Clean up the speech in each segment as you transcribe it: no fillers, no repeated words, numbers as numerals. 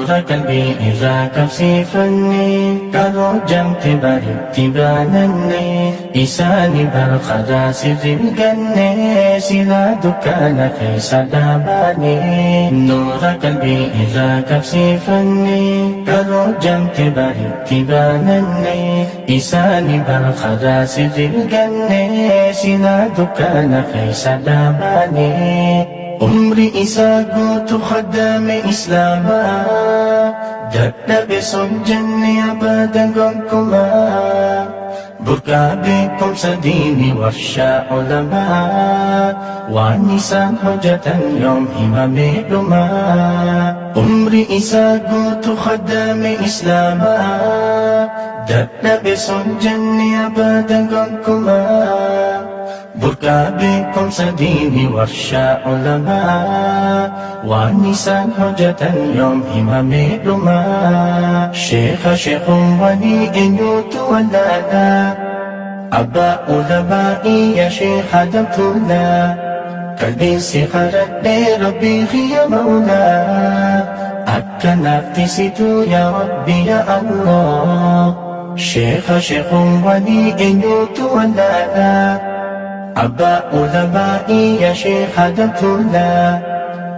نور قلبي إذا كفسيفني كروجم تباري تبانني إساني برخدا سيزي الجنة سلا دكان كيس داباني نور قلبي إذا كفسيفني كروجم تباري تبانني إساني برخدا سيزي الجنة سلا دكان كيس داباني عمري إساقوت خدام إسلاما دقنا بصن جنة أبدا قمكما بركا بكم سديني ورشا علماء والنسان حجة يوم همم لما عمري إساقوت خدام إسلاما دقنا بصن جنة أبدا قمكما بركا بكم سديني ورشا علماء والنسان حجة يوم همم لما شيخ ولي إن يتولانا أبا علمائي يا شيخ دمتنا قلبي سخرت لربي يا مولا أكا نفتسيتو يا ربي يا الله شيخ ولي إن يتولانا أبا علمائي يا شيخ دمتنا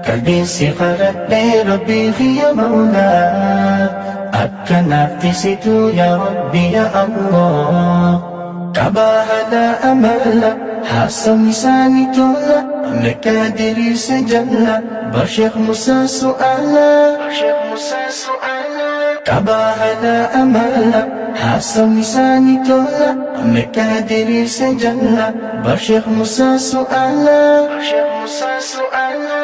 قلبي سخرت لربي يا مولا أكا نفتسيتو يا ربي يا الله كباهنا أملا حسن لساني تولا مكادري سجلا بشيخ موسى سؤالا كباهنا أملا حسن لساني تولا مكادري سجلا بشيخ موسى سؤالا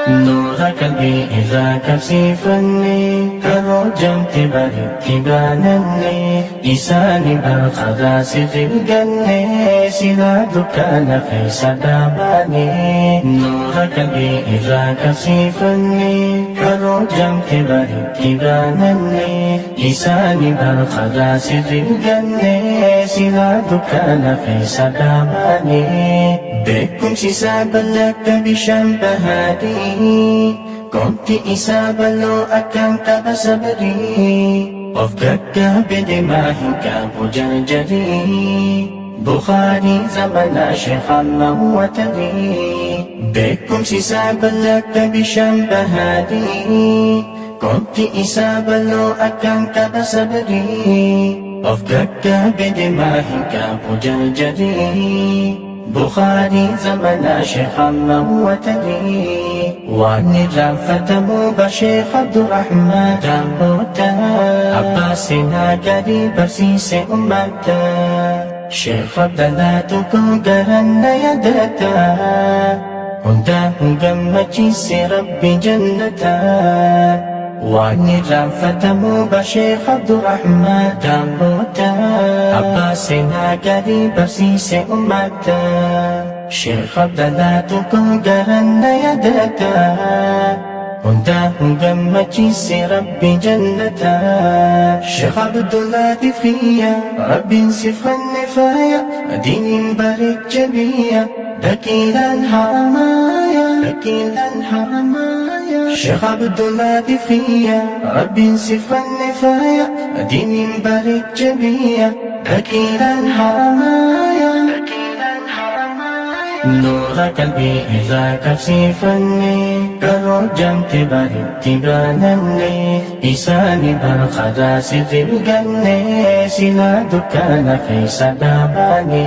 نور قلبي إذا كفسيفني كروجم تباري تبانني إساني برخدا سيزي الجنة سلا دكان كيس داباني نور قلبي إذا كفسيفني كروجم تباري تبانني إساني برخدا سيزي الجنة سلا دكان كيس داباني بكم سيساب لك بشنبهاتي كنت إساب لو أكن كبسبري وفقك بدماهك بجرجري بخاري زمن شيخ موتري بكم سيساب لك بشنبهاتي كنت إساب لو أكن كبسبري وفقك بدماهك بجرجري بخاري زمن شيخ موتري والنجام فتمو بشيخ عبد الرحمن داموتا عباسنا قريب سيس أمتا شيخ عبد الله تكون قرن يدتا هندا قمتشيس ربي جنتا والنجام فتمو بشيخ عبد الرحمن داموتا عباسنا قريب سيس أمتا شيخ عبد الله تكون قرن يدتا هندا قمتشيس ربي جنتا شيخ عبد الله تفخيا ربي صفا النفايا دين بارك جميع دكيلا حرمايا شيخ عبد الله تفخيا ربي صفا النفايا دين بارك جميع دكيلا حرمايا نور قلبي إذا كفسيفني كروجم تباري تبانني إساني برخدا سيزي الجنة سلا دكان كيس داباني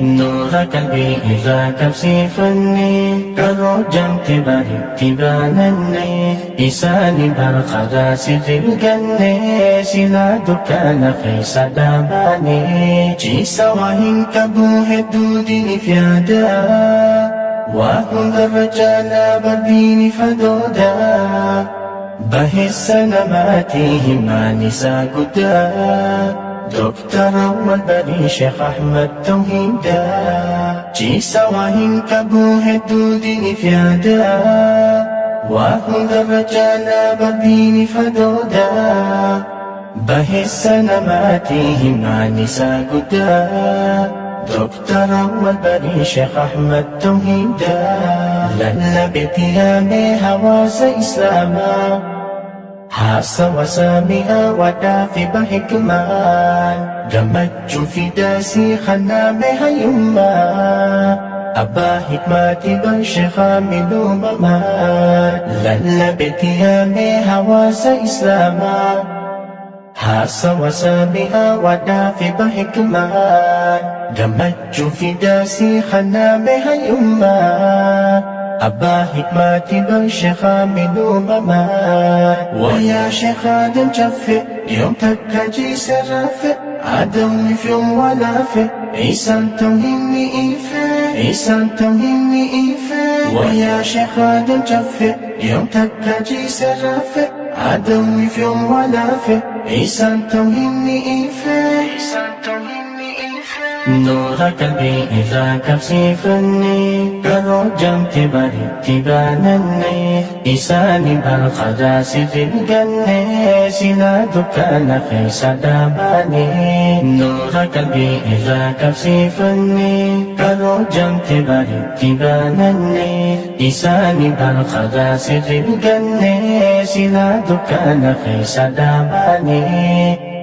نور قلبي إذا كفسيفني كروجم تباري تبانني إساني برخدا سيزي الجنة سلا دكان كيس داباني جيسا وهن كبوه دودي فيادا وهم الرجال بردين فدودا به السلاماتهم نساء قدا دكتور والبري شيخ أحمد توحيدا جيسا وهم كبوه الدودين فيادا وهم الرجال بردين فدودا به السلاماتهم نساء قدا دكتور والبري شيخ أحمد توحيدا لن بتيامي هواس إسلاما Hasa wasami'a wadafi bahikman Gammachuu fi daasii khaname hayyumma Abbaa hikmati ban sheekha midhuumama Lallabeti yaame hawaasa islaamaa Hasa wasami'a wadafi bahikman Gammachuu fi daasii khaname hayyumma Abbaa hikmati ban sheekha midhuumama Wayyaa sheekha dan chaffe yoom takka jiise raffe Adamni fi yoom walaafe Isaan tawhinni ife Isaan tawhinni ife Wayyaa sheekha dan chaffe yoom takka jiise raffe Adamni fi yoom walaafe Isaan tawhinni ife Isaan tawhinni ife Noora qalbii irraa qabsiifannee Garoo jamte baritti baanannee Isaanii balqadaa sirrii gannee Silaa dukkaana keessa dhaabanee Noora qalbii irraa qabsiifannee Garoo jamte baritti baanannee Isaanii balqadaa sirrii gannee Silaa dukkaana keessa dhaabanee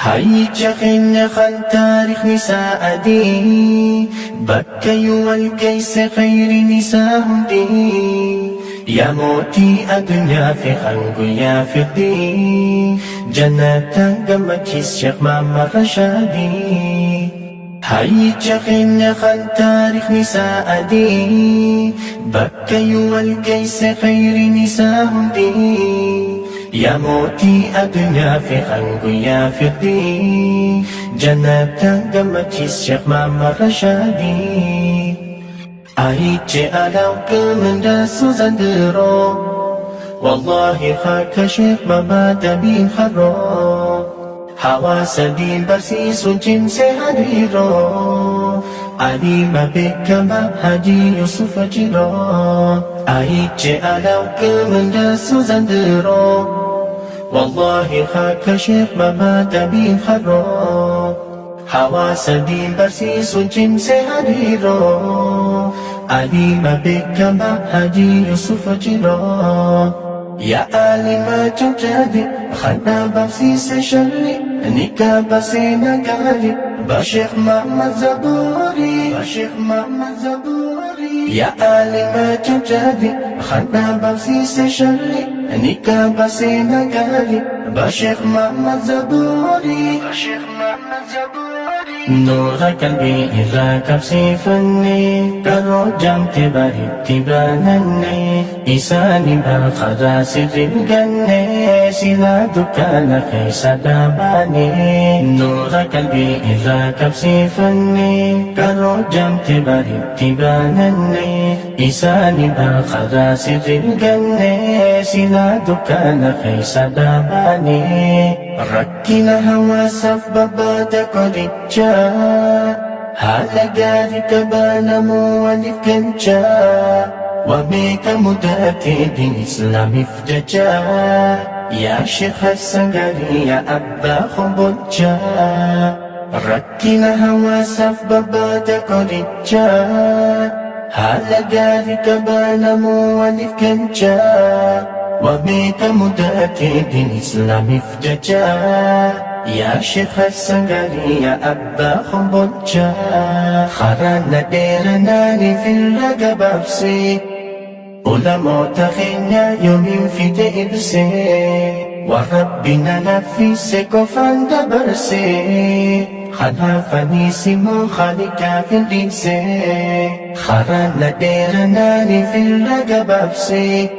Hayyicha keenya kan taarikhni isaa adii Bakka yoo wal geesse khayriin isaa hundi Yaa mootii addunyaa fi kan guyyaa firdii Jannata gammachiis Sheekh Muhammad Rashaadii Hayyicha keenya kan taarikhni isaa adii Bakka yoo wal geesse khayriin isaa hundi Yaa mootii addunyaa fi kan guyyaa firdii Jannata gammachiis Sheekh Muhammad Rashaadii Ayiche alaawqamandaasu zandiroo Wallahi haaka Sheekh Muhammad Abiin Harroo Hawaasa diin barsiisuun cimsee hariiroo Alima beekama Hajii Yusuf Jiroo Ayiche alaawqamandaasu zandiroo Wallahi haaka Sheekh Muhammad Abiin Harroo Hawaasa diin barsiisuun cimsee hariiroo Alima beekama Hajii Yusuf Jiroo Yaa alima jajjabe khana barsiise sharri Nika baseena gaari Ba Sheekh Muhammad Zaburi Ba Sheekh Muhammad Zaburi Yaa alima jajjabe khana barsiise sharri Nika baseena gaari Ba Sheekh Muhammad Zaburi Ba Sheekh Muhammad Zaburi Noora qalbii irraa qabsiifannee Garoo jamte baritti baanannee Isaanii balqadaa sirrii gannee Silaa dukkaana keessa dhaabanee Noora qalbii irraa qabsiifannee Garoo jamte baritti baanannee Isaanii balqadaa sirrii gannee Silaa dukkaana keessa dhaabanee Rakkina hawaasaaf barbaada qoricha Haala gaarii qabaanamuu waliif galcha Wabeeka mudatee diin islaamiif jecha Yaa Sheekh Hassan Gaarii yaa abbaa kombolcha Rakkina hawaasaaf barbaada qoricha Haala gaarii qabaanamuu waliif galcha Wabeeka mudatee diin islaamiif jecha Yaa Sheekh Hassan Gaarii yaa abbaa kombolcha Karaana dheeranaaniif irra gabaabsee Ulamoota keenya yoomiin fide ibsee Waan Rabbina laffise qofaan dabarsee Kanaafaniis immoo Khaliqaaf hir'iisee Karaana dheeranaaniif irra gabaabsee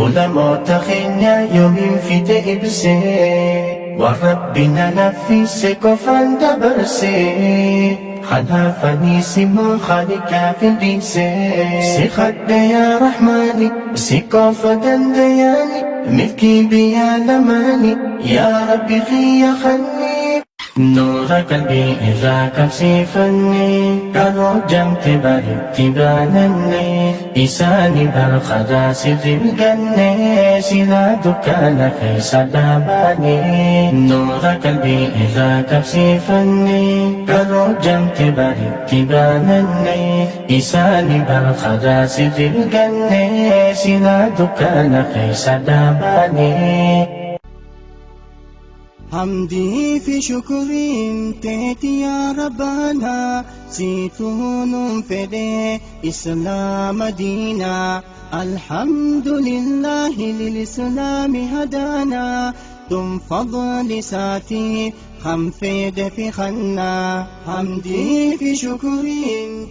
Ulamoota keenya yoomiin fide ibsee Waan Rabbina laffise qofaan dabarsee Kanaafaniis immoo Khaliqaaf hir'iisee Si kadha yaa Rahmaani si qofa dandayaani Milkii biyya lamaani yaa Rabbi kiyya khanni نور قلبي إذا كفسيفني كروجمت برتبانني إساني برخدا سر الجنة سلا دكان خيس داباني نور قلبي إذا كفسيفني كروجمت برتبانني إساني برخدا سر الجنة سلا دكان خيس داباني حمدي في شكر تيتي يا ربنا سيتون فدي إسلام دينا الحمد لله للإسلام هدانا تم فضل ساتي خمفيد في خنا حمدي في شكر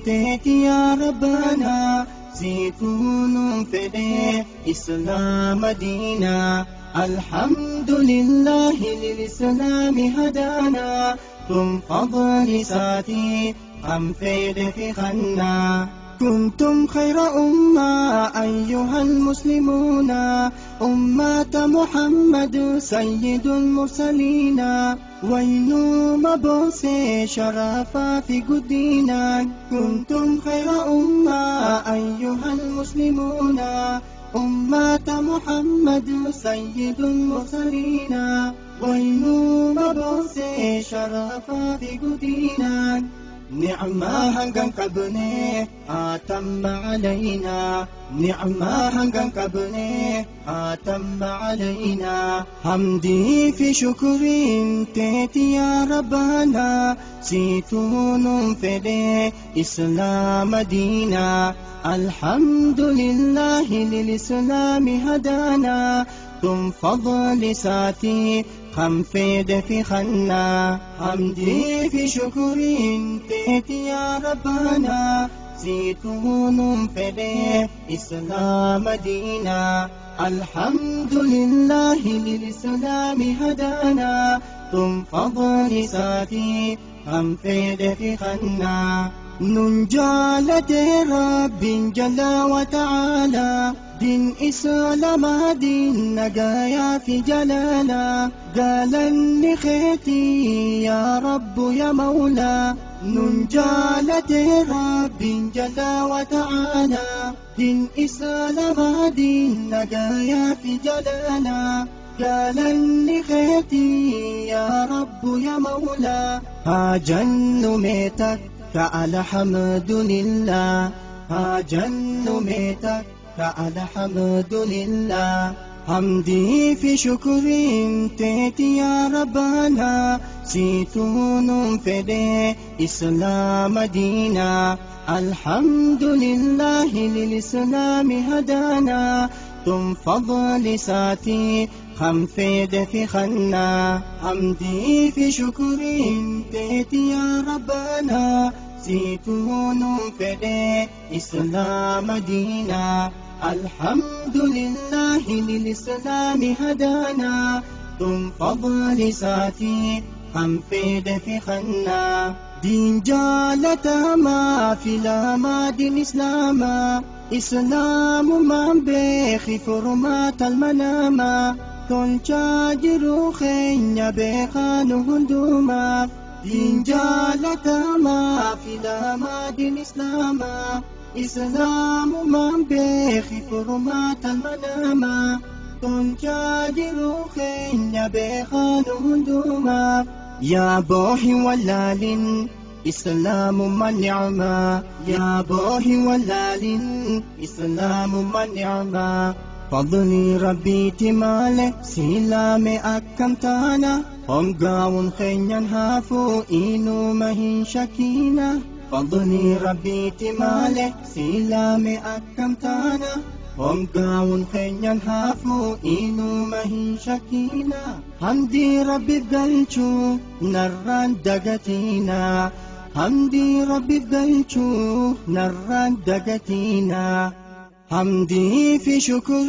تيتي يا ربنا سيتون فدي إسلام دينا الحمد لله للإسلام هدانا ثم فضل ساتي خمفيد في خنا كنتم خير أمة أيها المسلمون أمة محمد سيد المرسلين وينو مبوسي شرفا في قدينا كنتم خير أمة أيها المسلمون أمة محمد سيد المرسلين وينو مبوسي شرفا في قدينا نعمة هنغن كبني أتم علينا نعمة هنغن كبني أتم علينا حمدي في شكر تيتي يا ربنا سيتون فدي إسلام دينا الحمد لله للإسلام هدانا ثم فضل ساتي خمفيد في خنا حمدي في شكر تيتي يا ربنا زيتون فدي إسلام دينا الحمد لله للإسلام هدانا ثم فضل ساتي خمفيد في خنا ننجالة رب جل وتعالى دين إسلام دين نجايا في جلالا قال لخيتي يا رب يا مولا ننجالة رب جل وتعالى دين إسلام دين نجايا في جلالا قال لخيتي يا رب يا مولا هاجن ميتك الحمد لله هاجن ميتك الحمد لله حمدي في شكر تيتي يا ربنا سيتون فدي إسلام دينا الحمد لله للإسلام هدانا ثم فضل ساتي خمفيد في خنا حمدي في شكر تيتي يا ربنا سيتون فدي إسلام دينا الحمد لله للإسلام هدانا ثم فضل ساتي خمفيد في خنا دين جالة ما في لما دين إسلاما إسلام من بيخي فرمات المناما كن جاجرو خين بيخانو هندوما دين جالة ما في لما دين إسلاما إسلام من بيخي فرمات المناما كن جاجرو خين بيخانو هندوما يا بوحي ولال إسلام من نعمة يا بوحي ولال إسلام من نعمة فضلي ربي تمالك سلام أكمتانا هم قاون خينيان هافو إنو مهين شكينا فضلي ربي تمالك سلام أكمتانا هم قاون خينيان هافو إنو مهين شكينا حمدي ربي بقلشو نران دقتينا حمدي ربي بقلشو نران دقتينا حمدي في شكر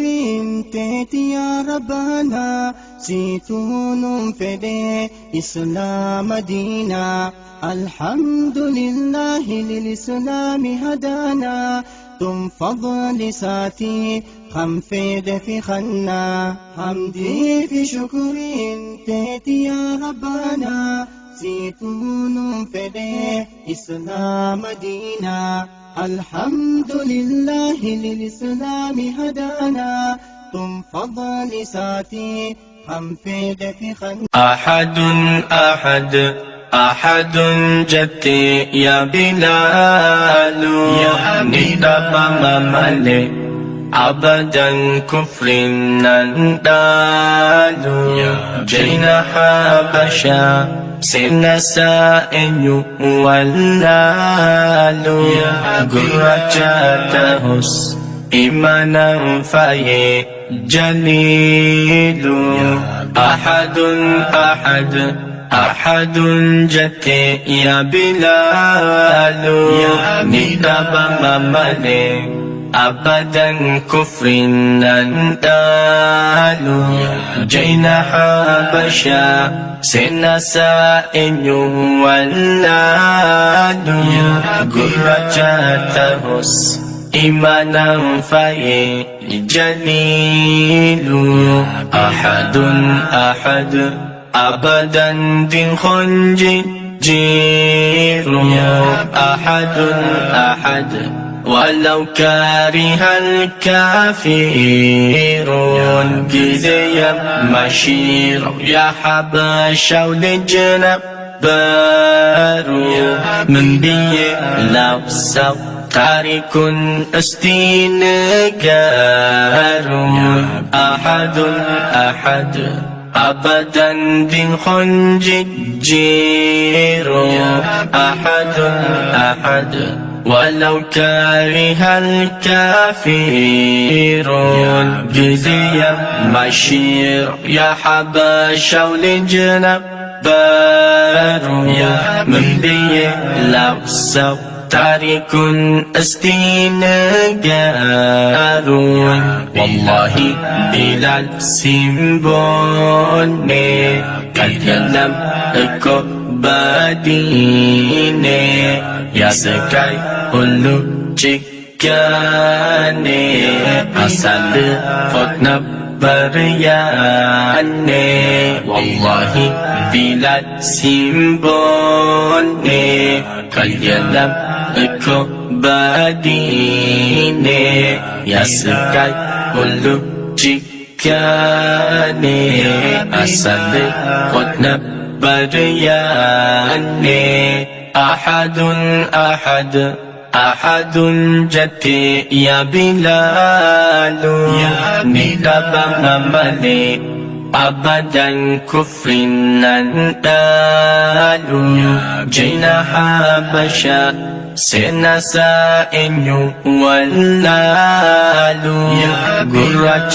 تيتي يا ربنا سيتون فدي إسلام دينا الحمد لله للإسلام هدانا ثم فضل ساتي خمفيد في خنا حمدي في شكر تيتي يا ربنا Situnu fede Islam Madina Alhamdulillahi lil Islami hadana Tum fadli saati Ham fede fi khan أحد أحد أحد جتي يا بلال يا ندب ممالي أبدا كفر نندال جينا حبشا سن سائن واللال قرة تهس إيمانا فاي جليل أحد أحد أحد جتي يا بلال ندب ممالي أبدا كفر نندال جينا حبشا سن سائن واللال قرة تهس إيمانا فاي جليل أحد أحد أبدا دين خنجي جير أحد أحد ولو كاره الكافرون جزيا مشير يا حبشا ولجنب بارو من بي لبسو تارك أستين كارو أحد أحد أبدا دين خنجي جير أحد أحد ولو كاره الكافرون جزيا مشير يا حبشا ولجنب بارو من بي لبسو تارك أستين قارون والله بلال سيمبوني كالكلام كباديني يا سكاي كله جكاني أسال فتنا برياني والله بلال سيمبوني كالكلام كباديني يا سكاي كله جكاني أسال فتنا برياني أحد أحد أحد جتي يا بلال ندب ممالي أبدا كفر نندال جينا حبشا سن سائن واللال قرة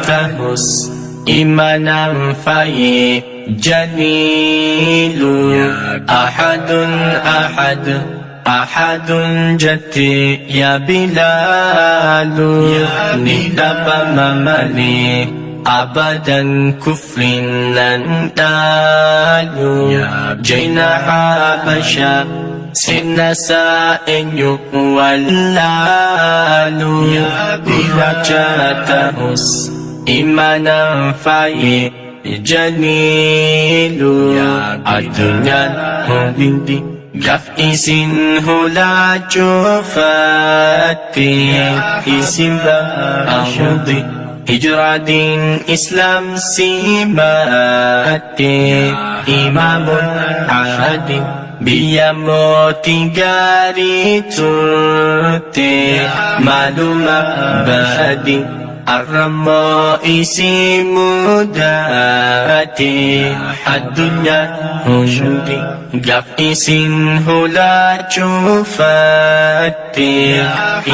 تهس إيمانا فاي جليل أحد أحد أحد جتي يا بلال ندب ممالي أبدا كفر نندال جينا حبشا سن سائن واللال قرة تهس إيمانا فاي جليل الدنيا هندي قف إسن هلا جوفاتي إسن بأمضي هجرة دين إسلام سيماتي إمام عادل بياموتي غاري ترتي معلومة بادي الرمائسي مداتي الدنيا هندي قف هلا جوفاتي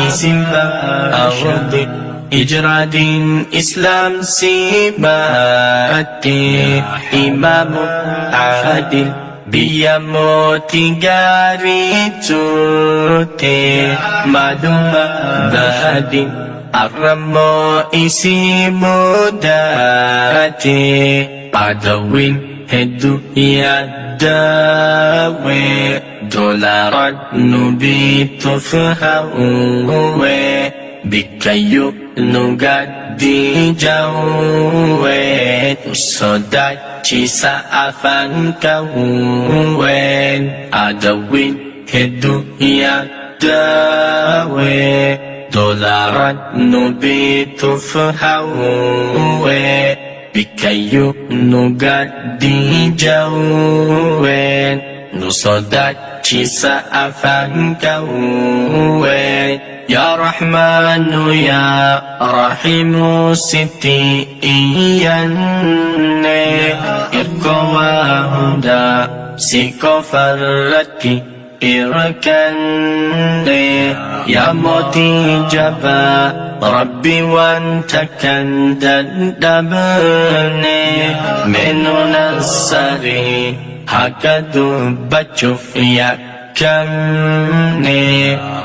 إسن بأمضي هجرة دين إسلام سيماتي إمام عادل بياموتي غاري ترتي معلومة بادي الرمائسي مداتي عدوين هدو يداوي دولارات نبيت فهوي بكيو nugadi jauhen Sodachi sa afan kawen Adawin hedu yadawe Dolaran nubitu fahawe Bikayu nugadi jauhen Nusodachi sa afan kawen Ya Rahmanu Ya Rahimu Siti Iyanne Irko wa huda Siko farraki Irkanne Ya Moti Jaba Rabbi wantakan dadabne Minu nasari Hakadu bachuf yakamne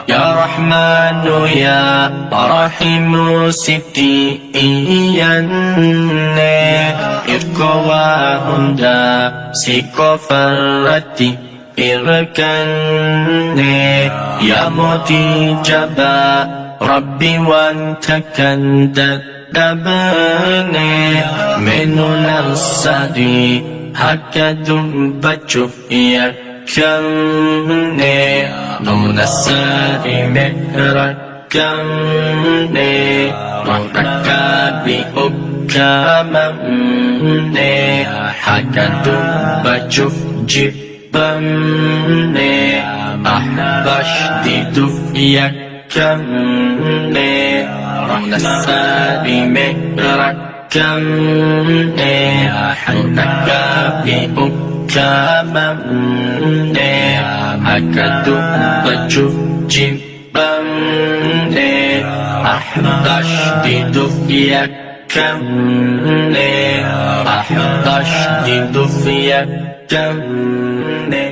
Ya Rahmanu Ya Rahimu Siti Iyanne Irko wa hunda Siko farrati Irkanne Ya Moti Jaba Rabbi wantakan dadabne Minu nasari Hakadum bachuf yakamne Nunasari mehrakamne Muhtakabi ukamamne Hakadum bachuf jibamne Ahbash diduf yakamne Nunasari mehrakamne Muhtakabi ukamamne Hakadu bachuf jibamne Ahdash diduf yakamne Ahdash diduf yakamne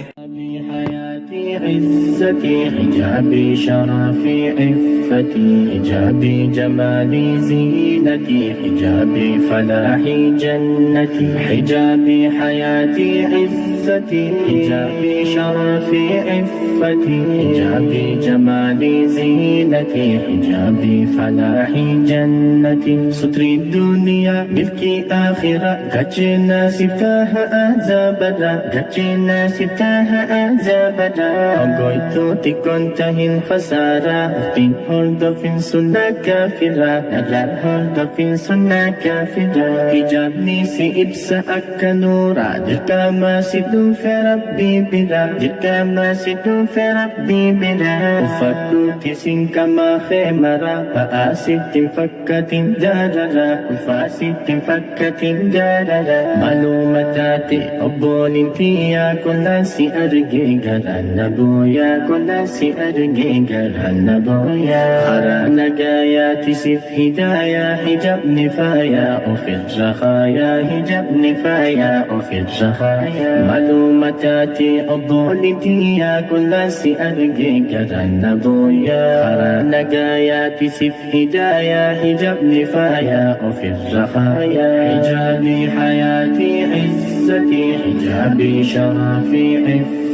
عزتي حجابي شرفي عفتي حجابي جمالي زينتي حجابي فلاحي جنتي حجابي حياتي عزتي حجابي شرفي عفتي حجابي جمالي زينتي حجابي فلاحي جنتي ستري الدنيا ملكي آخرة قجنا سفتاها أزابدا قجنا سفتاها أزابدا Ogoito tikontahin khasara Tin hordofin sunna kafira Nalar hordofin sunna kafira Hijab nisi ibsa akkanura Dirka masidu fe rabbi bila Dirka masidu fe rabbi bila Ufaddu tisin kama khemara Faasitin fakkatin darara Ufasitin fakkatin darara Malumatati obbonin tiya Kunasi arge garan Nabuya kunasi arge garan nabuya Harana gaya tisif hidaya Hijab nifaya Ufir rakhaya Hijab nifaya Ufir rakhaya Malumatati obbolitiya Kunasi arge garan nabuya Harana gaya tisif hidaya Hijab nifaya Ufir rakhaya Hijabi hayati izzati Hijabi sharafi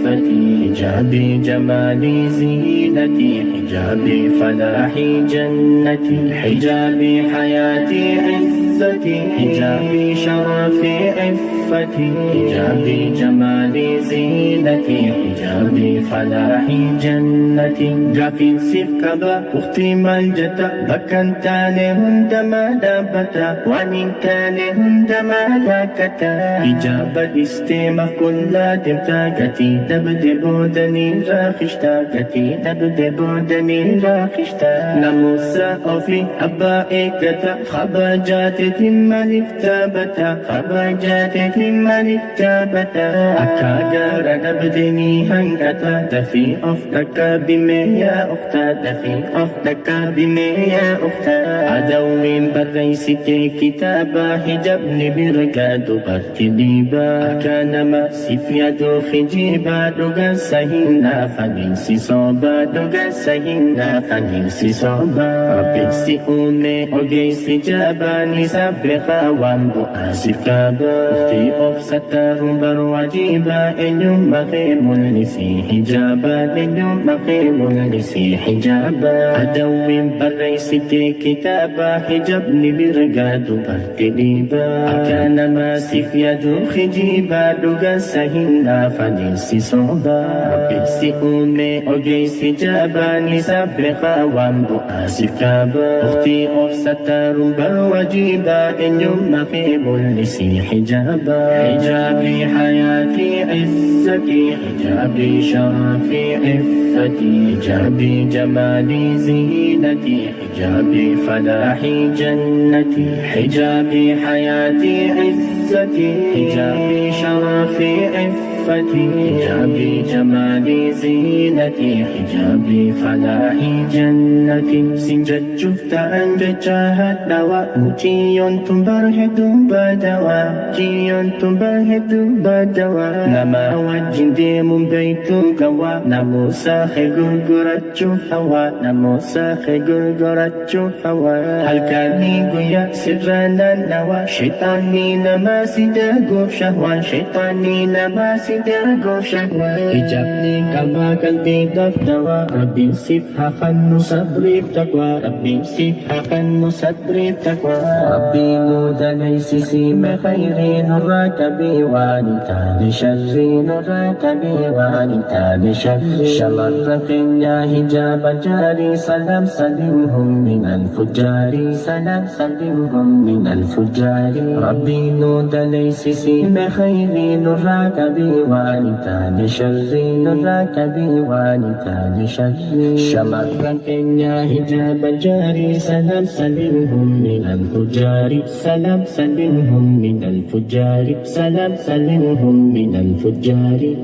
حجابي جمالي زينتي حجابي فلاحي جنتي حجابي حياتي عزتي حجابي شرفي عفتي حجابي جمالي زينتي حجابي فلاحي جنتي قافين سيف كبا اختي ملجتا بكن تاني هند ما دابتا وانين تاني هند ما لاكتا حجاب الاستماع كل دمتا قتي دبدبودني راخشتا قتي دبدبودني راخشتا نموسا أوفي أبائكتا خباجات تم لفتابتا خباجات تم لفتابتا أكاغار نبدني هنغتا دفي أفتك بمي يا أختا دفي أفتك بمي يا أختا عدوين بريسكي كتابا حجبني برقادو بركديبا أكان ما سيفيادو خجيبا دوغا سهينا فنيسي صوبا دوغا سهينا فنيسي صوبا ربي سيئوني أوغي سجاباني sabrika waan bu'aasif kaaba Uftii of sattaruun baru wajiba eenyummaakee mul'isii hijaaba eenyummaakee mul'isii hijaaba adawwiin barreessitee kitaaba hijabni birgaa dubartii dhiiba akka namaasiif yaadu hijiba dhugaasa hinnaaf adeemsi sooba rabbiinsi uume ogeessi jabaani sabrika waan bu'aasif kaaba Uftii of sattaruun baru wajiba eenyummaakee mul'isii hijaaba hijabii hayaatii izzatii hijabii sharafii iffatii hijabii jamaalii ziinatii hijabii falaaxii jannatii hijabii hayaatii izzatii hijabii sharafii iffatii hijabii jamaalii ziinatii hijabii falaaxii jannatii sinjachuuf ta'an jecha hadhaawaa muciyyoon tun bar hedduu badawaa muciyyoon tun bar hedduu badawaa nama wajjin deemuun beektuu gawaa namuusa kee gurgurachuuf hawaa namuusa kee gurgurachuuf hawaa halkanii guyyaa sirra naannawaa sheexaanii nama si darguuf shahwaa sheexaanii nama si darguuf shahwaa hijaabni qalmaa qalbiidhaaf dawaa rabbiin siif haa kennu sabriif taqwaa rabbiin siif haa kennu sabriif taqwaa rabbiin nu dagaysisii khayrii nurraa qabii waan hin taane sharrii nurraa qabii waan hin taane sharrii shamarran keenya hijaaba jaarii salam salimhum min alfujaarii salam salimhum min alfujaarii rabbiin nu dagaysisii khayrii nurraa qabii waan hin taane sharrii nurraa qabii waan hin taane sharrii shamarran keenya hijaaba jaarii salam salimhum min alfujaarii salam salimhum min alfujaarii salam salimhum min alfujaarii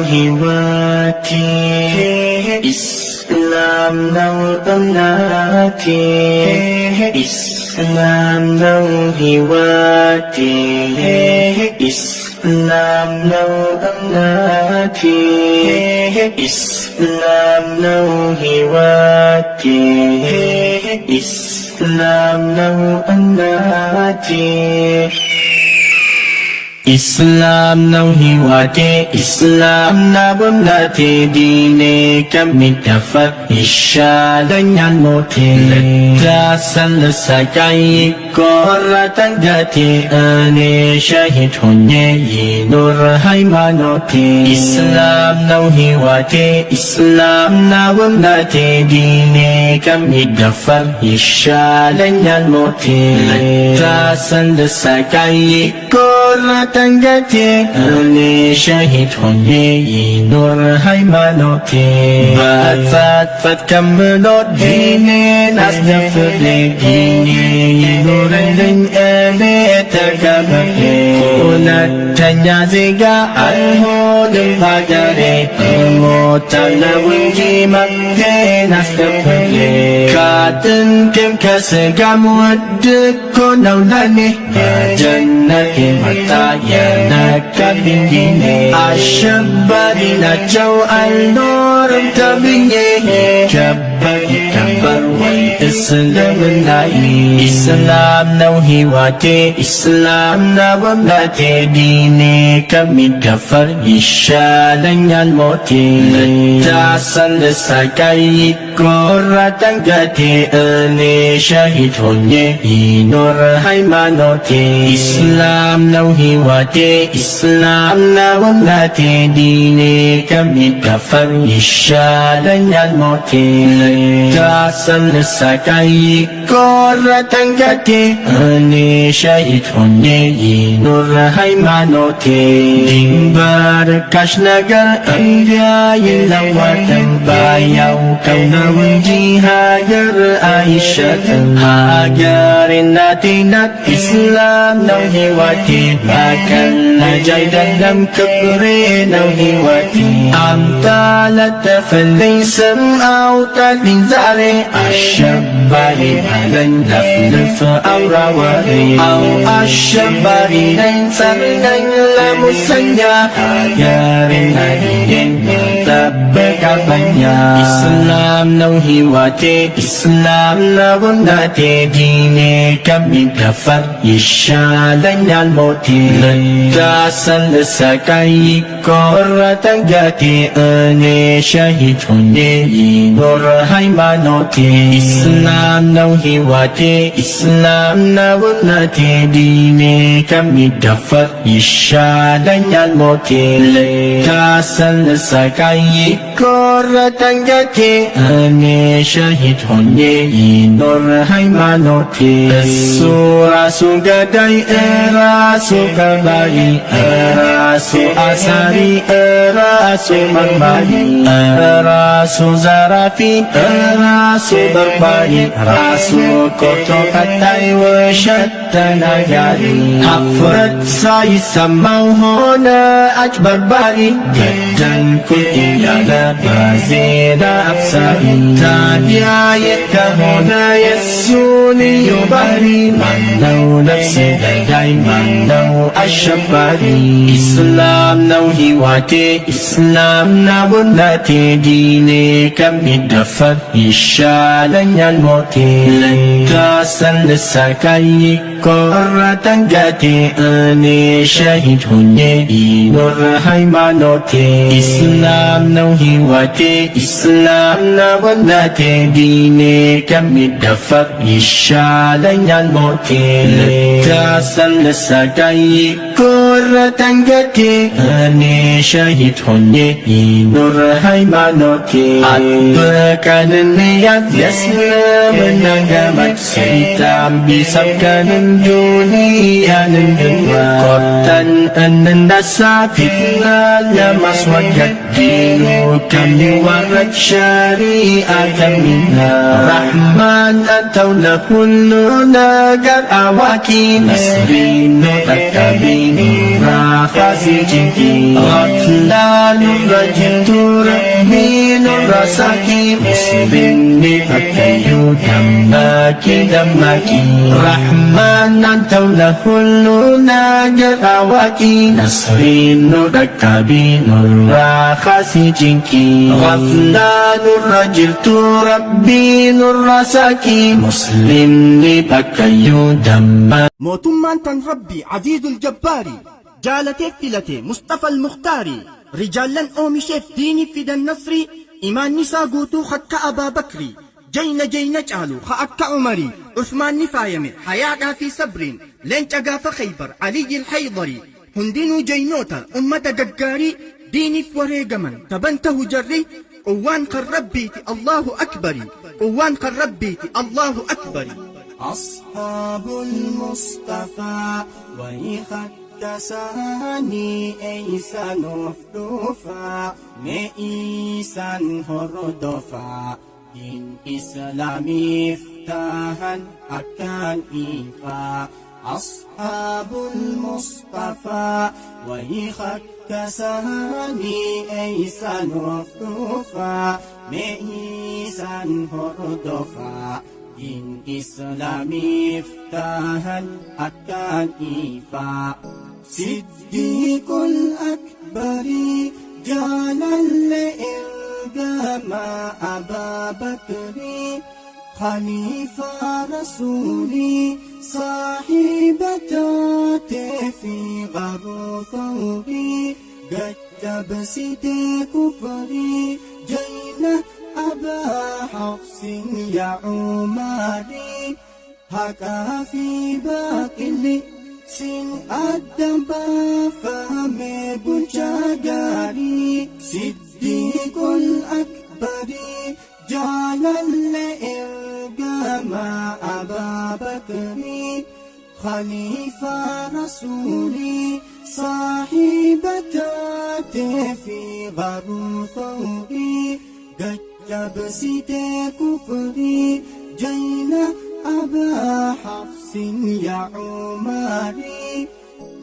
hiwaati Islam nawdamnaati Islam hiwaati Islam nawdamnaati Islam hiwaati Islam nawdamnaati Islam hiwaate Islam nawdamnaate diine kamidafar ishaalanyaan moote lataasan lasakayi koratan gate ane shahid honye yinur haymanote Islam hiwaate Islam nawdamnaate diine kamidafar ishaalanyaan moote lataasan lasakayi koratan Tanggate ane shahid honye yinur haymanote Fat kamulot dine nasdafle dine yinur lin ane tagabhe Kulat tanya ziga alhodin pagare Motalawin jimakte nasdafle Katin kim kasagam wadik konawlani Jannati mata ينك بالدين الشباري نجو النور تبيه كبر والإسلام النعيم إسلام نوهيواتي إسلام نومناتي ديني كمي كفر إشالن الموتي لتعسل لساكي كورة تنغتي أني شهيد هوني نور هيمانوتي إسلام hiwate Islam nawdamnaate diine kamidafar ishaalanyaan moote lataasan lasakayi koratan gate ane shahid honye yinur haymanote dimbar kashnagar anbiyayin lawatan bayaw kawnawin jihagar aishatan hagarin natinat Islam hiwate Makan najay dalam kebrin hiwati Amtalat falisam autat min zari Asyabari alan laflaf aw rawari Aw asyabari lain Janganlah musanya Agarin hadirin Tabbakannya Islam nau hiwate Islam na bundate Dine kami dapat Isyadan moti Ledasan lesakai Koratan gati Ane syahid hunye Nur haimanoti Islam nau hiwate Islam na bundate Dine kami dapat Isyadan moti Ledasan lesakai Koratan gati Ane syahid hunye Nur haimanoti Surah sugadai Rasu kabari Rasu asari Rasu marbari Rasu zarafi Rasu berbari Rasu koto katai Wasyatta nagari Hafrat sai samau hona Akbar bari Gajan kutiala Bazida absari Tabiayat kahona Yasuni yubari Mandau nafsi dadai Mandau asyabari Islam nau hiwate Islam na bundate Dine kami dapat Isyadan moti Lentasan lesakai Koratan gati Ane syahid hunye Nur haimanoti Islam nau hiwate Islam na bundate Dine kami dapat Isyadan moti Lentasan lesakai Koratan gati Ane syahid hunye Nur haimanoti Adbakanan niyat Yasna menanggamat Seritam bisabkanan dunia dan dunia Kotan anan dasa fitna Lamas wagat dinu kami warat syariah kamina Rahman atau lahulu nagar awaki Nasrinu takabinu Rakhasi jingki Ghatlalu rajintu Rabbinu rasaki Muslim dipakayu Damaki Rahman atau lahulu nagar awaki Nasrinu takabinu Rakhasi jingki Ghatlalu rajintu Rabbinu rasaki Muslim dipakayu Damaki mootummaan tan rabbi aziizul jabbaari jaalatee filate Mustafa al-Mukhtaari rijaallan oomisheef diini fidan nasri imaanni isaa guutuu akka Abaa Bakri jayna caalu akka Umarii Usmaanni faayame hayaadhaa fi sabriin leenca gaafa Khaybar Aliyyi al-Haydari hundinuu jaynoota ummata gaggaarii diiniif wareegaman taban ta'u jarri quwwaan kan rabbiiti Allahu akbari quwwaan kan rabbiiti Allahu akbari أصحاب المصطفى ويخد كساني إيسان مفتوفا مئيسان هردفا دين إسلامي افتاحا أكان إيفا أصحاب المصطفى ويخد كساني إيسان مفتوفا مئيسان هردفا دين إسلامي افتاحا أكان إيفا صديق الأكبر جانا لإرقام أبا بكر خليفة رسولي صاحبة في غر ثوري قد تبسد كفري جينا أبا حفص يا عمري هكا في باقي سن الدبا فهم بنشاقاري صديق الأكبر جالا لإرقام أبا بكر خليفة رسولي صاحبة في غر ثوري قد جبسد كفري جينا أبا حفص يا عمري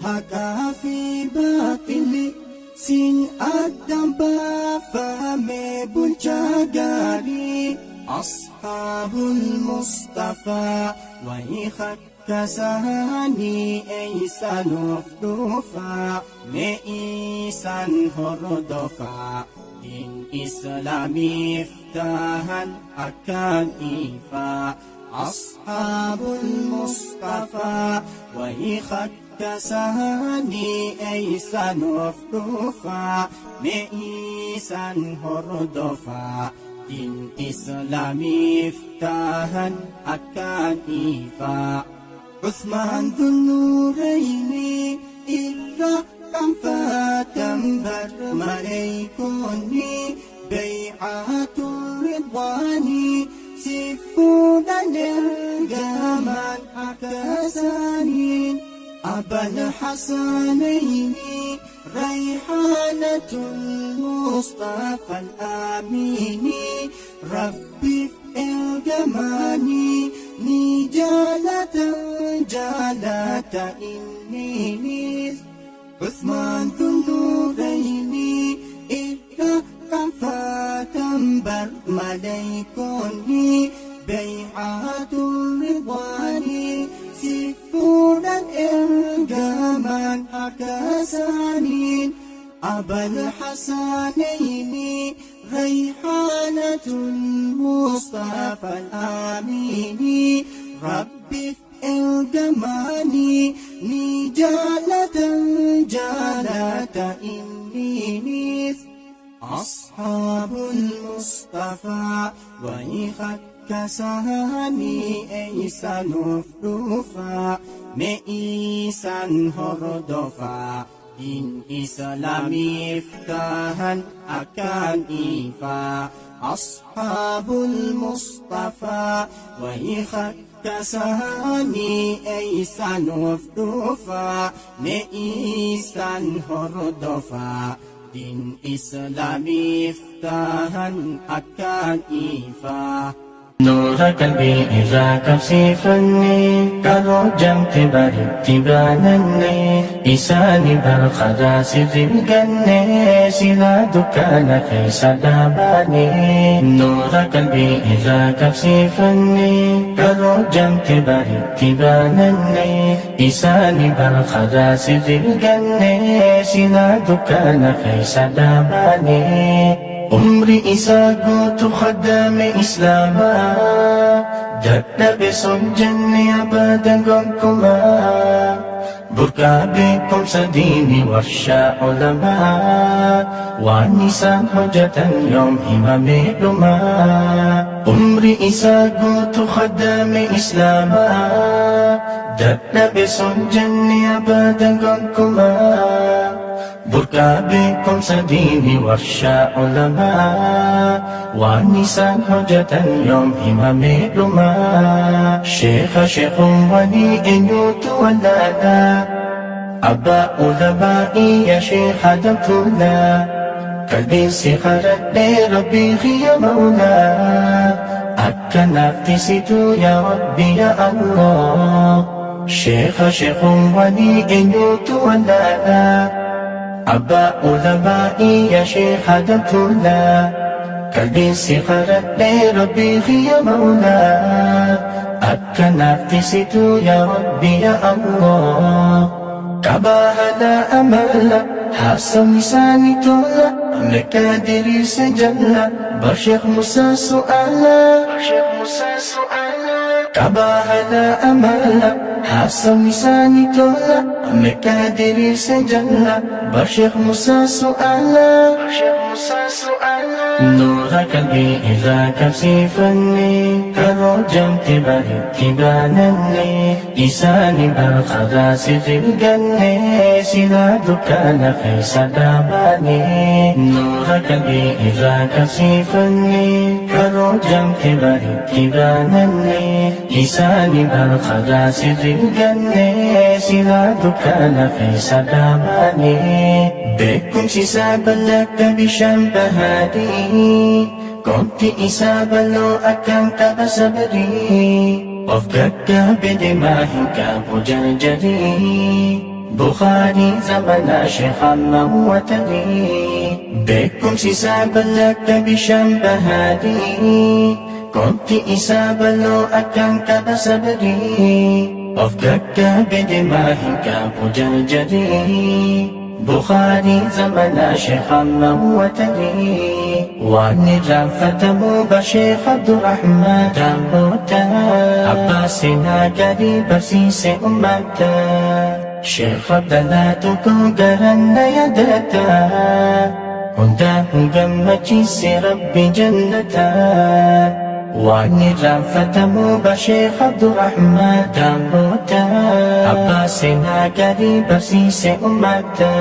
هكا في باقي سن الدبا فهم بنشاقاري أصحاب المصطفى ويخد kasani isan hurdufa me isan hurdufa din Islami iftahan akan ifa ashabul Mustafa wa ikhat kasani isan hurdufa me isan hurdufa din Islami iftahan akan ifa عثمان ذو النورين إلا كم فتنبر مليكني بيعة الرضوان سفودا للجمال عكسانين أبا الحسنين ريحانة المصطفى الآمين ربي في الجمال نجالة جالة إني عثمان ذو النورين إذا كفى تنبر مليكني بيعة الرضوان سفودا إرجاما عكسانين أبا الحسنين ريحانة المصطفى الآمين ربي في الجمال نجالة جالة إني أصحاب المصطفى ويخد كساني إيسان هردوفا مئيسان هردوفا din Islami iftahan akan ifa ashabul Mustafa wa ikhat kasani isan hurdufa me isan hurdufa din Islami iftahan akan ifa نور قلبي إذا كفسيفني كرجم تبر تبانني إساني برخدا سر الجنة سلا دكان كيس داباني نور قلبي إذا كفسيفني كرجم تبر تبانني إساني برخدا سر الجنة سلا دكان كيس داباني عمري إساقو تخدم إسلاما جدنا بسون جنة أبدا قمكما بركا بكم سديني ورشا علماء والنساء حجة يوم همم لما عمري إساقو تخدم إسلاما جدنا بسون جنة أبدا قمكما بركا بكم سديني ورشا علماء والنساء حجة يوم همم لما شيخ ولي إن يتولانا أبا علمائي يا شيخ دمتنا قلبي سخرت لربي يا مولا أكنا افتسيتو يا ربي يا الله شيخ ولي إن يتولانا أبا علمائي يا شيخ دمتنا قلبي سخرت لربي يا مولا أكنا افتسيتو يا ربي يا الله كباهنا أملا حسن لساني تولا مكادري سجلا بشيخ موسى سؤالا كباهنا أملا حسن لساني تولا مكادري سجلا بشيخ موسى سؤالا نور قلبي إذا كفسيفني كرجم تبر تبانني إساني برخدا سر الجنة سلا دكان كيس داباني نور قلبي إذا كفسيفني كرجم تبر تبانني إساني برخدا سر الجنة سلا دكان كيس داباني بكم سسابا لك بشنبهاتي كنت إسابا لو أكنت بصبري وفقك بدماهك بجرجري بخاري زمن شيخا موتري بكم سسابا لك بشنبهاتي كنت إسابا لو أكنت بصبري of gagga bedemahin kapu jarjari Bukhari zamana Sheikh Watari Wani Rafatamu ba Sheikh Abdurrahman Damota Abbasina gari barsise ummata Sheikh Abdallah tukong garan na yadata Hundang gammachisi Rabbi jannata Wani Rafatamu ba Sheikh Abdurrahman Damota Abbasina gari barsise ummata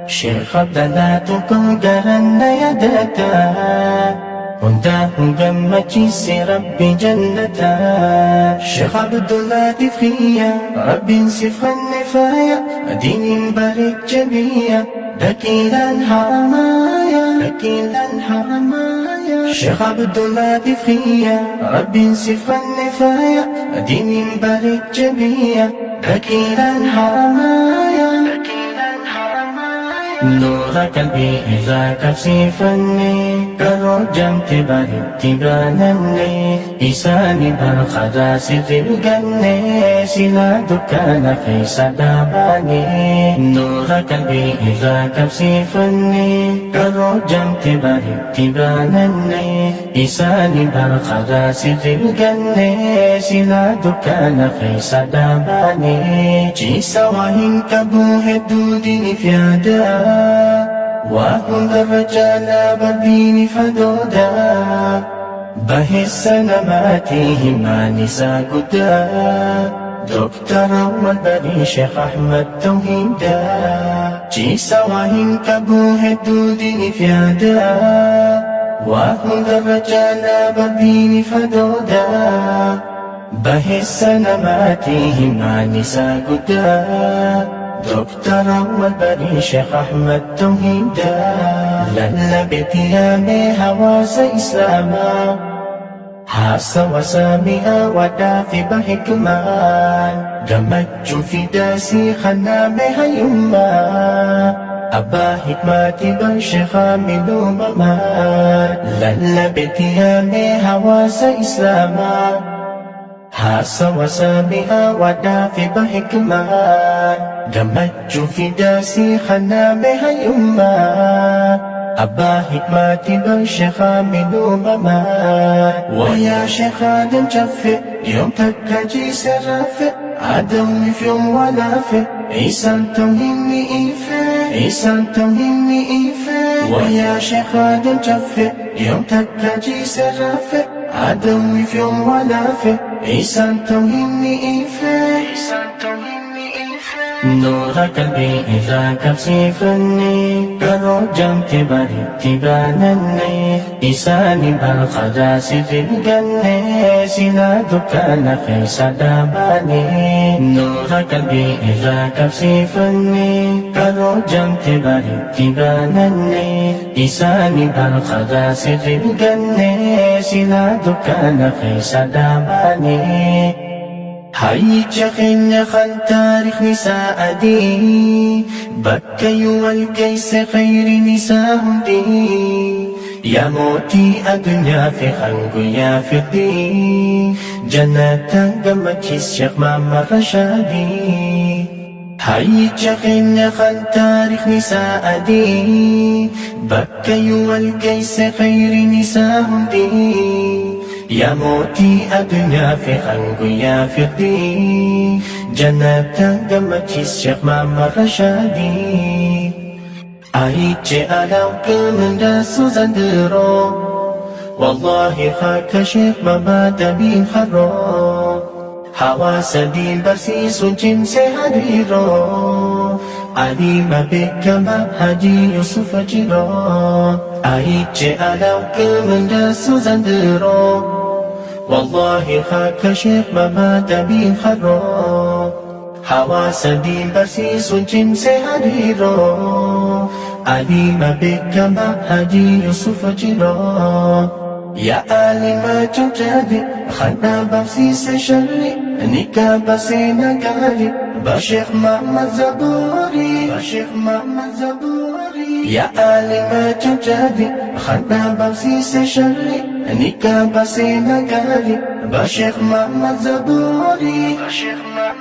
Sheikh Abdallah tukong garan na yadata Hundang gammachisi Rabbi jannata Sheikh Abdullah Difriya Rabbi sifan nifaya Dinin barik jabiya Dakilan haramaya Dakilan haramaya Sheikh Abdullah Difriya Rabbi sifan nifaya Dinin barik jabiya Dakilan haramaya Dakilan haramaya Nura kalbi iza kafsifanni Karo jam tibari tibananni Isani barkhada sitilganni Sila dukana kaysa dabani Nura kalbi iza kafsifanni Karo jam tibari tibananni Isani barkhada sitilganni Sila dukana kaysa dabani Chisa wahin kabuhe dudini fiada وهم الرجال بالدين فدودا به السلاماتهم نساء قدا دكتور والبري شيخ أحمد توحيدا جيسا وهم كبوه الدودين فيادا وهم الرجال بالدين فدودا به السلاماتهم نساء قدا دكتور والبري شيخ أحمد توحيدا للبت يا بهواس إسلاما حاس وسامئا ودافي بحكمان دمج في داسي خنا بها يما أبا حكماتي بالشيخ مدو ممان للبت يا بهواس إسلاما حاس وسامئا ودافي بحكمان دمج في داسي خنا بها يما أبا حكماتي بالشيخ مدو ممان ويا شيخ آدم شفي يوم تكجي سرافي عدوي في يوم ولافي عيسى توهمني إيفي عيسى توهمني إيفي ويا شيخ آدم شفي يوم تكجي سرافي عدوي في يوم ولافي عيسى توهمني إيفي عيسى توهمني إيفي نور قلبي إذا كفسفني كرو جم تبري تبانني إساني بالخدا سفلقني سلا دكان خيس داباني نور قلبي إذا كفسفني كرو جم تبري تبانني إساني بالخدا سفلقني سلا دكان خيس داباني هاي جخن خن تاريخ نساء دي بكي والقيس خير نساء دي يا موتي الدنيا في خلق يا في الدين جنة قمك الشيخ ماما رشادي هاي جخن خن تاريخ نساء دي بكي والقيس خير نساء دي يا موتي الدنيا في خلق يا في الدين جنة قمك الشيخ ماما رشادي أهيتي ألاوك من داسو زندرو والله خاك شيخ ماما دبين خرو حواس دين برسيس جنس هديرو عليم بك ما حجي يوسف جيرو أهيتي ألاوك من داسو زندرو والله خاك شيخ ماما دبين خرو حواس دين برسيس جنس هديرو عليم بك ما حجي يوسف جيرو يا آلما جوجادي خنا برسيس شري نيكا بسينا قالي بشيخ محمد زبوري بشيخ محمد زبوري يا آلما جوجادي خنا برسيس شري نيكا بسينا قالي بشيخ محمد زبوري بشيخ محمد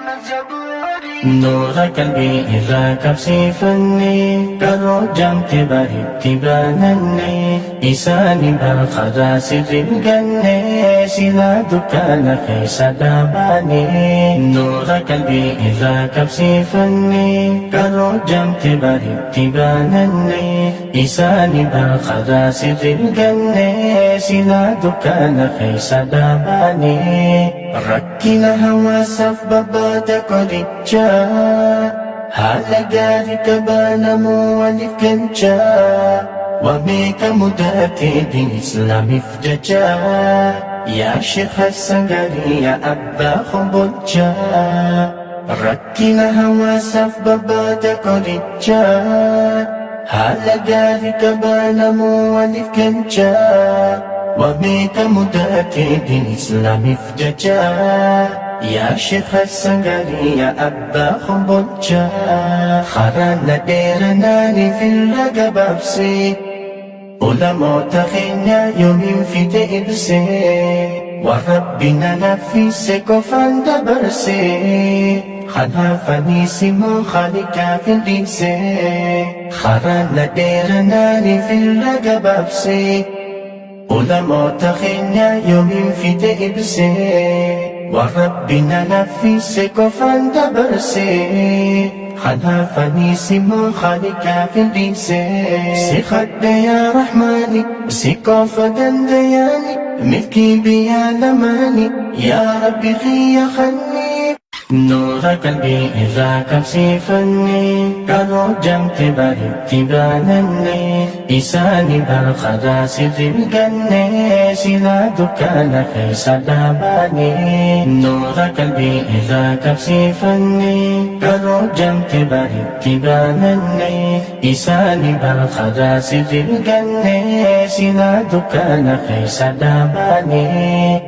نور قلبي إذا كبسيفني كروجم تبارك تبانني إساني بالخدا سر الجنة سلا دكان خيس داباني نور قلبي إذا كبسيفني كروجم تبارك تبانني إساني بالخدا سر الجنة سلا دكان خيس داباني ركنا هوا سف ببادك ورجا هالا قاري كبانا موالف كنجا وبيك مداتي دين إسلامي فججا يا شيخ السنغاري يا أبا خبجا ركنا هوا سف ببادك ورجا هالا قاري كبانا موالف كنجا وبيك مداتي دين إسلامي فججا يا شيخ السنغاري يا أبا خبجا خرانا ديرناني في الرقب أبسي علماء تخينا يوم في تئبسي وربنا نفسك وفان دبرسي خلافني سمو خالقا في الرئيسي خرانا ديرناني في الرقب أبسي علماء تخينا يوم في تئبسي وربنا نفسك وفان دبرسي خلافني سمو خالقا في الرئيسي سيخد يا رحماني سيكوفة دياني ملكي بيا لماني يا ربي خي خلني نور قلبي إذا كبسيفني كروجم تبارك تبانني إساني بالخدا سر الجنة سلا دكان خيس داباني نور قلبي إذا كبسيفني كروجم تبارك تبانني إساني بالخدا سر الجنة سلا دكان خيس داباني